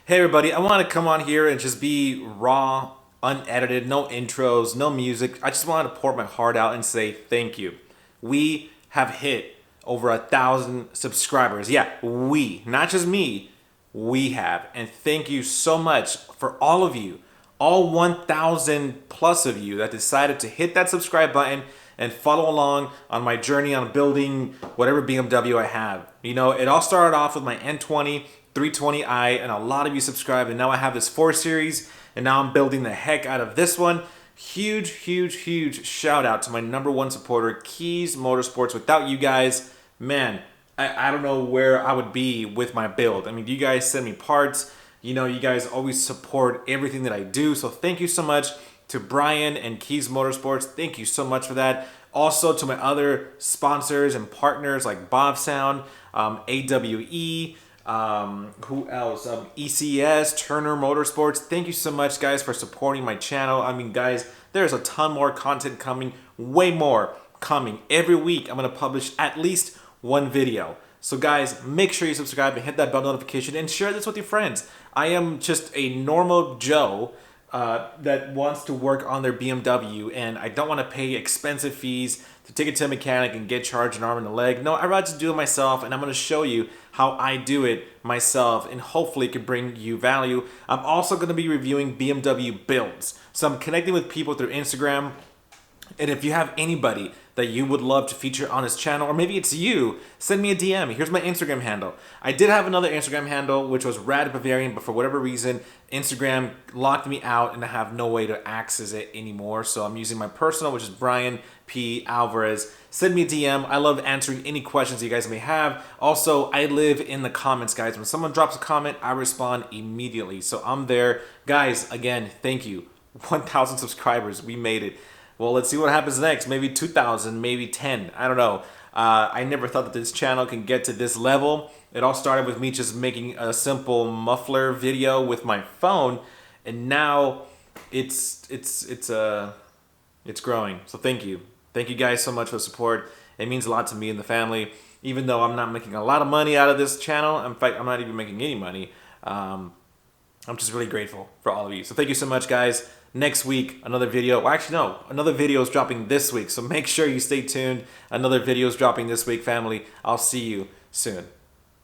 Hey everybody, I want to come on here and just be raw, unedited, no intros, no music. I just wanted to pour my heart out and say thank you. We have hit over 1,000 subscribers. Yeah, we, not just me, we have. And thank you so much for all of you, all 1,000 plus of you that decided to hit that subscribe button and follow along on my journey on building whatever BMW I have. You know, it all started off with my N20 320i, and a lot of you subscribed, and now I have this 4 Series, and now I'm building the heck out of this one. Huge, huge, huge shout out to my #1 supporter, Kies Motorsports. Without you guys, man, I don't know where I would be with my build. I mean, you guys send me parts. You know, you guys always support everything that I do, so thank you so much to Brian and Kies Motorsports. Thank you so much for that. Also to my other sponsors and partners like Bob Sound, AWE, who else? ECS, Turner Motorsports. Thank you so much, guys, for supporting my channel. I mean, guys, there's a ton more content coming, way more coming. Every week, I'm going to publish at least one video. So, guys, make sure you subscribe and hit that bell notification and share this with your friends. I am just a normal Joe that wants to work on their BMW, and I don't want to pay expensive fees to take it to a mechanic and get charged an arm and a leg. No, I'd rather just do it myself, and I'm going to show you how I do it myself, and hopefully it could bring you value. I'm also going to be reviewing BMW builds. So I'm connecting with people through Instagram, and if you have anybody that you would love to feature on this channel, or maybe it's you, send me a DM. Here's my Instagram handle. I did have another Instagram handle, which was Rad Bavarian, but for whatever reason, Instagram locked me out and I have no way to access it anymore. So I'm using my personal, which is Brian P Alvarez. Send me a DM. I love answering any questions you guys may have. Also, I live in the comments, guys. When someone drops a comment, I respond immediately. So I'm there. Guys, again, thank you. 1,000 subscribers. We made it. Well, let's see what happens next. Maybe 2,000, maybe 10. I don't know. I never thought that this channel can get to this level. It all started with me just making a simple muffler video with my phone, and now it's growing. So thank you. Thank you guys so much for the support. It means a lot to me and the family. Even though I'm not making a lot of money out of this channel, in fact, I'm not even making any money. I'm just really grateful for all of you. So thank you so much, guys. Next week, another video. Well, actually, no. Another video is dropping this week. So make sure you stay tuned. Another video is dropping this week, family. I'll see you soon.